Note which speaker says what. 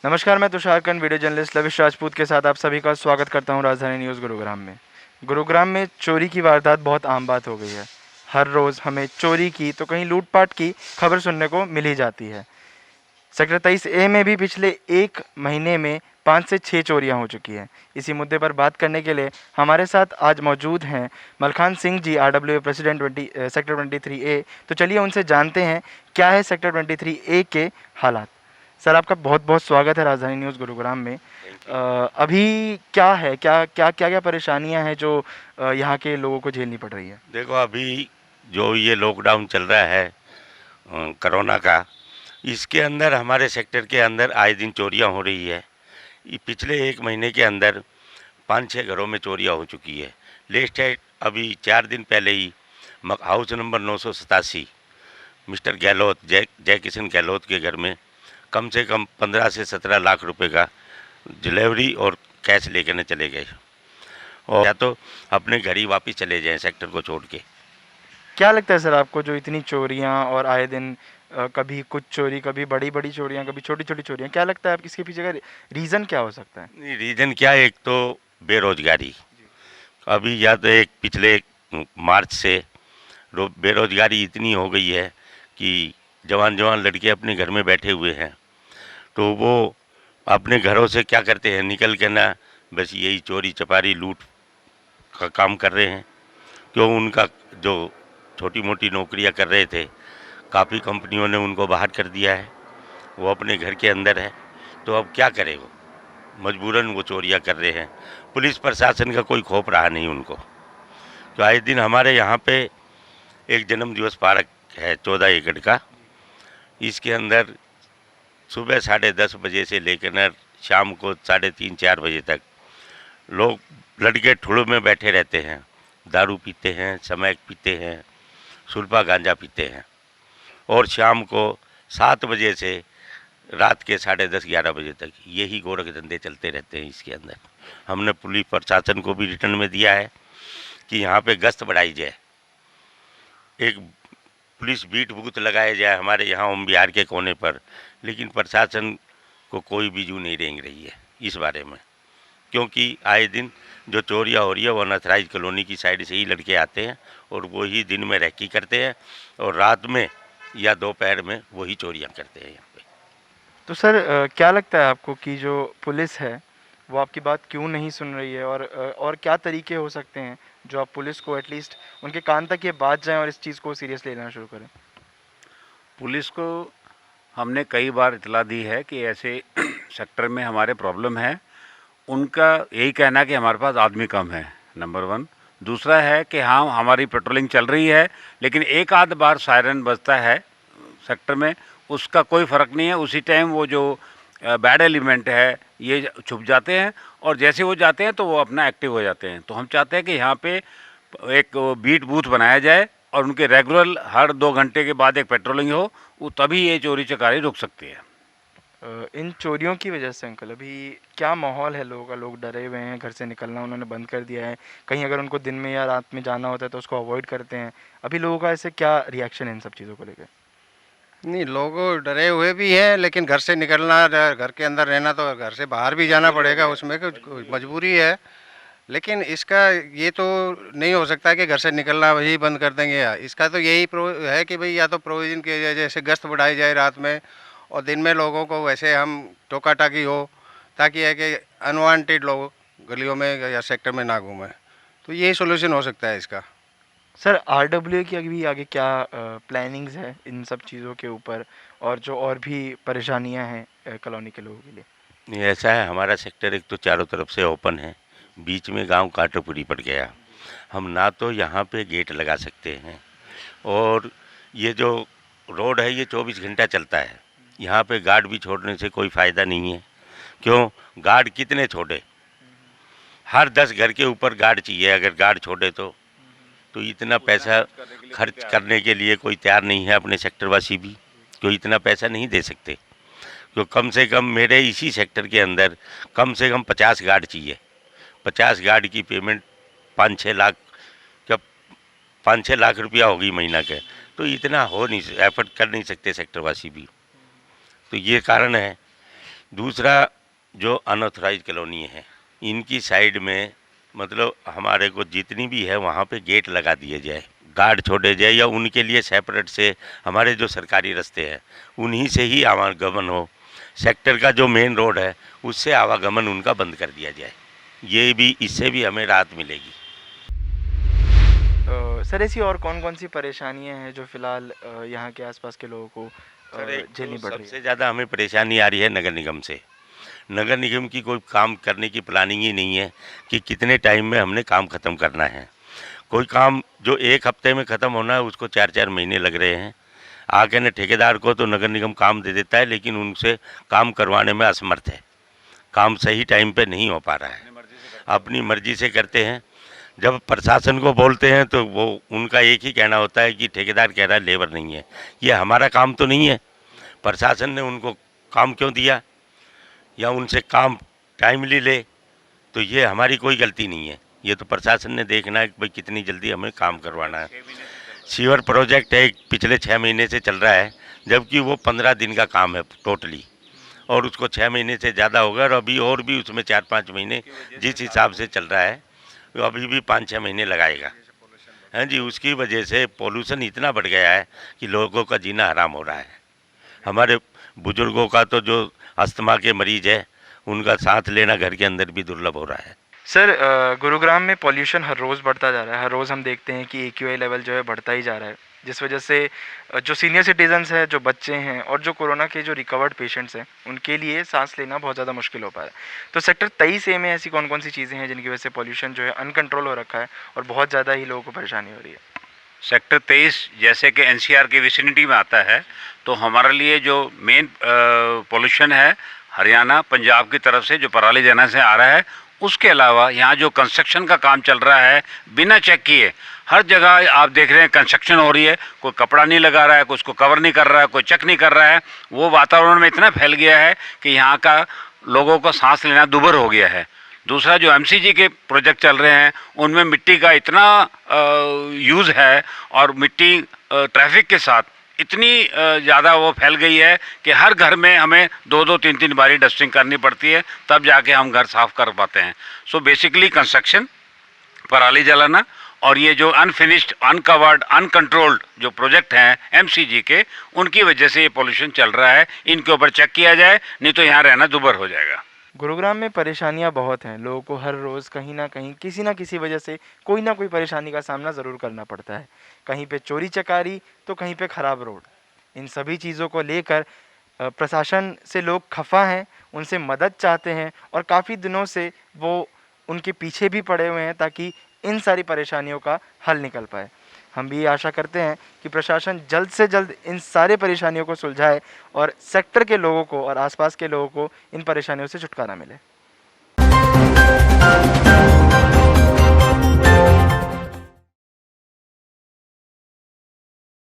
Speaker 1: नमस्कार, मैं तुषार कंड video journalist lavish Rajput के साथ आप सभी का स्वागत करता हूं राजधानी न्यूज़ गुरुग्राम में। गुरुग्राम में चोरी की वारदात बहुत आम बात हो गई है। हर रोज़ हमें चोरी की तो कहीं लूटपाट की खबर सुनने को मिल ही जाती है। सेक्टर 23A में भी पिछले 1 महीने में 5 से 6 चोरियां हो चुकी हैं। इसी मुद्दे पर बात करने के लिए हमारे साथ आज मौजूद हैं Malkhan Singh ji, RWA president sector 23A। तो चलिए उनसे जानते हैं क्या है सेक्टर 23A के हालात। सर, आपका बहुत बहुत स्वागत है राजधानी न्यूज़ गुरुग्राम में।
Speaker 2: Thank you.
Speaker 1: अभी क्या है, क्या परेशानियां हैं जो यहाँ के लोगों को झेलनी पड़ रही है?
Speaker 2: देखो, अभी जो ये लॉकडाउन चल रहा है कोरोना का, इसके अंदर हमारे सेक्टर के अंदर आए दिन चोरियां हो रही है। ये पिछले 1 महीने के अंदर 5-6 घरों में चोरियां हो चुकी है। लेटेस्ट है अभी 4 दिन पहले ही हाउस नंबर 987 मिस्टर गहलोत, जय किशन गहलोत के घर में कम से कम 15 से 17 लाख रुपए का डिलीवरी और कैश लेकर न चले गए, और या तो अपने घर ही वापिस चले जाएं सेक्टर को छोड़ के।
Speaker 1: क्या लगता है सर आपको, जो इतनी चोरियां और आए दिन कभी कुछ चोरी, कभी बड़ी-बड़ी चोरियां, कभी छोटी-छोटी चोरियां, क्या लगता है आप इसके पीछे का रीज़न क्या हो सकता है?
Speaker 2: नहीं, रीज़न क्या है, एक तो बेरोजगारी। अभी या तो एक पिछले मार्च से बेरोजगारी इतनी हो गई है कि जवान जवान लड़के अपने घर में बैठे हुए हैं, तो वो अपने घरों से क्या करते हैं, निकल के ना बस यही चोरी चपारी लूट का काम कर रहे हैं। क्यों, उनका जो छोटी मोटी नौकरियां कर रहे थे, काफ़ी कंपनियों ने उनको बाहर कर दिया है। वो अपने घर के अंदर है, तो अब क्या करे, वो मजबूरन वो चोरियां कर रहे हैं। पुलिस प्रशासन का कोई खौफ रहा नहीं उनको। तो आए दिन हमारे यहाँ पे एक जन्म दिवस पार्क है 14 एकड़ का। इसके अंदर सुबह 10:30 बजे से लेकर न शाम को 3:30-4 बजे तक लोग लड़के ठुलों में बैठे रहते हैं, दारू पीते हैं, समैक पीते हैं, सुल्फा गांजा पीते हैं, और शाम को 7 बजे से रात के 10:30-11 बजे तक यही गोरख धंधे चलते रहते हैं इसके अंदर। हमने पुलिस प्रशासन को भी रिटर्न में दिया है कि यहाँ पे गश्त बढ़ाई जाए, एक पुलिस बीट बूथ लगाया जाए हमारे यहाँ ओम बिहार के कोने पर। लेकिन प्रशासन को कोई भी जू नहीं रेंग रही है इस बारे में, क्योंकि आए दिन जो चोरियां हो रही है वो अनथराइज कॉलोनी की साइड से ही लड़के आते हैं, और वो ही दिन में रैकी करते हैं, और रात में या दोपहर में वही चोरियां करते हैं यहाँ पे।
Speaker 1: तो सर, क्या लगता है आपको कि जो पुलिस है वो आपकी बात क्यों नहीं सुन रही है, और क्या तरीके हो सकते हैं जो आप पुलिस को एटलीस्ट उनके कान तक ये बात जाएं और इस चीज़ को सीरियसली लेना शुरू करें?
Speaker 3: पुलिस को हमने कई बार इतला दी है कि ऐसे सेक्टर में हमारे प्रॉब्लम है। उनका यही कहना है कि हमारे पास आदमी कम है, नंबर 1। दूसरा है कि हाँ, हमारी पेट्रोलिंग चल रही है, लेकिन एक आध बार सायरन बजता है सेक्टर में, उसका कोई फ़र्क नहीं है। उसी टाइम वो जो बैड एलिमेंट है ये छुप जाते हैं, और जैसे वो जाते हैं तो वो अपना एक्टिव हो जाते हैं। तो हम चाहते हैं कि यहाँ पे एक बीट बूथ बनाया जाए, और उनके रेगुलर हर 2 घंटे के बाद एक पेट्रोलिंग हो, वो तभी ये चोरी चकारी रुक सकती है।
Speaker 1: इन चोरियों की वजह से अंकल अभी क्या माहौल है लोगों का? लोग डरे हुए हैं, घर से निकलना उन्होंने बंद कर दिया है। कहीं अगर उनको दिन में या रात में जाना होता है तो उसको अवॉइड करते हैं। अभी लोगों का ऐसे क्या रिएक्शन है इन सब चीज़ों को लेकर?
Speaker 4: नहीं, लोग डरे हुए भी हैं, लेकिन घर से निकलना, घर के अंदर रहना, तो घर से बाहर भी जाना पड़ेगा, उसमें कुछ मजबूरी है। लेकिन इसका ये तो नहीं हो सकता कि घर से निकलना वही बंद कर देंगे। इसका तो यही प्रो है कि भाई या तो प्रोविज़न किया जाए, जैसे गश्त बढ़ाई जाए रात में, और दिन में लोगों को वैसे हम टोका-टाकी हो, ताकि है कि अनवांटेड लोग गलियों में या सेक्टर में ना घूमें। तो यही सॉल्यूशन हो सकता है इसका।
Speaker 1: सर, RWA की अभी आगे क्या प्लानिंग्स है इन सब चीज़ों के ऊपर, और जो और भी परेशानियां हैं कॉलोनी के लोगों के लिए?
Speaker 2: नहीं, ऐसा है, हमारा सेक्टर एक तो चारों तरफ से ओपन है, बीच में गांव काटोपुरी पड़ गया। हम ना तो यहाँ पे गेट लगा सकते हैं, और ये जो रोड है ये 24 घंटा चलता है। यहाँ पे गार्ड भी छोड़ने से कोई फ़ायदा नहीं है। क्यों, गार्ड कितने छोड़े? हर 10 घर के ऊपर गार्ड चाहिए। अगर गार्ड छोड़े तो इतना पैसा खर्च करने के लिए कोई तैयार नहीं है अपने सेक्टरवासी भी, कोई इतना पैसा नहीं दे सकते। तो कम से कम मेरे इसी सेक्टर के अंदर कम से कम 50 गार्ड चाहिए। 50 गार्ड की पेमेंट 5-6 लाख, क्या 5-6 लाख रुपया होगी महीना के। तो इतना हो नहीं, एफर्ट कर नहीं सकते सेक्टरवासी भी। तो ये कारण है दूसरा जो अनऑथराइज कॉलोनी है इनकी साइड में मतलब हमारे को जितनी भी है वहाँ पे गेट लगा दिए जाए, गार्ड छोड़े जाए, या उनके लिए सेपरेट से हमारे जो सरकारी रास्ते हैं उन्हीं से ही आवागमन हो। सेक्टर का जो मेन रोड है उससे आवागमन उनका बंद कर दिया जाए, ये भी इससे भी हमें राहत मिलेगी।
Speaker 1: सर ऐसी और कौन कौन सी परेशानियां हैं जो फिलहाल यहाँ के आसपास के लोगों को
Speaker 2: सर एक
Speaker 1: झेलनी
Speaker 2: तो
Speaker 1: पड़ रही
Speaker 2: सबसे
Speaker 1: है?
Speaker 2: ज़्यादा हमें परेशानी आ रही है नगर निगम से। नगर निगम की कोई काम करने की प्लानिंग ही नहीं है कि कितने टाइम में हमने काम ख़त्म करना है। कोई काम जो एक हफ्ते में ख़त्म होना है उसको 4-4 महीने लग रहे हैं। आगे न ठेकेदार को तो नगर निगम काम दे देता है लेकिन उनसे काम करवाने में असमर्थ है, काम सही टाइम पे नहीं हो पा रहा है, अपनी मर्जी से करते हैं। जब प्रशासन को बोलते हैं तो वो उनका एक ही कहना होता है कि ठेकेदार कह रहा है लेबर नहीं है। ये हमारा काम तो नहीं है, प्रशासन ने उनको काम क्यों दिया या उनसे काम टाइमली ले, तो ये हमारी कोई गलती नहीं है। ये तो प्रशासन ने देखना है कि भाई कितनी जल्दी हमें काम करवाना है। सीवर प्रोजेक्ट है पिछले 6 महीने से चल रहा है, जबकि वो 15 दिन का काम है टोटली, और उसको 6 महीने से ज़्यादा हो गया और अभी और भी उसमें 4-5 महीने जिस हिसाब से चल रहा है वो अभी भी 5-6 महीने लगाएगा। हाँ जी, उसकी वजह से पोल्यूशन इतना बढ़ गया है कि लोगों का जीना हराम हो रहा है। हमारे बुजुर्गों का तो जो अस्थमा के मरीज है उनका सांस लेना घर के अंदर भी दुर्लभ हो रहा है।
Speaker 1: सर गुरुग्राम में पॉल्यूशन हर रोज़ बढ़ता जा रहा है। हर रोज़ हम देखते हैं कि AQI लेवल जो है बढ़ता ही जा रहा है, जिस वजह से जो सीनियर सिटीजन्स हैं, जो बच्चे हैं और जो कोरोना के जो रिकवर्ड पेशेंट्स हैं उनके लिए सांस लेना बहुत ज़्यादा मुश्किल हो पा रहा है। तो सेक्टर 23A में ऐसी कौन कौन सी चीज़ें हैं जिनकी वजह से पॉल्यूशन जो है अनकंट्रोल हो रखा है और बहुत ज़्यादा ही लोगों को परेशानी हो रही है?
Speaker 3: सेक्टर 23 जैसे कि NCR की विसिनिटी में आता है, तो हमारे लिए जो मेन पोल्यूशन है हरियाणा पंजाब की तरफ से जो पराली जलाने से आ रहा है, उसके अलावा यहाँ जो कंस्ट्रक्शन का काम चल रहा है बिना चेक किए हर जगह आप देख रहे हैं कंस्ट्रक्शन हो रही है, कोई कपड़ा नहीं लगा रहा है, कोई उसको कवर नहीं कर रहा है, कोई चेक नहीं कर रहा है। वो वातावरण में इतना फैल गया है कि यहाँ का लोगों को सांस लेना दुभर हो गया है। दूसरा जो MCG के प्रोजेक्ट चल रहे हैं उनमें मिट्टी का इतना यूज़ है और मिट्टी ट्रैफिक के साथ इतनी ज़्यादा वो फैल गई है कि हर घर में हमें 2-2 3-3 बारी डस्टिंग करनी पड़ती है, तब जाके हम घर साफ़ कर पाते हैं। सो बेसिकली कंस्ट्रक्शन, पराली जलाना और ये जो अनफिनिश्ड, अनकवर्ड, अनकंट्रोल्ड जो प्रोजेक्ट हैं MCG के, उनकी वजह से ये पोल्यूशन चल रहा है। इनके ऊपर चेक किया जाए, नहीं तो यहाँ रहना दुभर हो जाएगा।
Speaker 1: गुरुग्राम में परेशानियां बहुत हैं। लोगों को हर रोज़ कहीं ना कहीं किसी ना किसी वजह से कोई ना कोई परेशानी का सामना ज़रूर करना पड़ता है। कहीं पे चोरी चकारी तो कहीं पे ख़राब रोड। इन सभी चीज़ों को लेकर प्रशासन से लोग खफा हैं, उनसे मदद चाहते हैं और काफ़ी दिनों से वो उनके पीछे भी पड़े हुए हैं ताकि इन सारी परेशानियों का हल निकल पाए। हम भी आशा करते हैं कि प्रशासन जल्द से जल्द इन सारे परेशानियों को सुलझाए और सेक्टर के लोगों को और आसपास के लोगों को इन परेशानियों से छुटकारा मिले।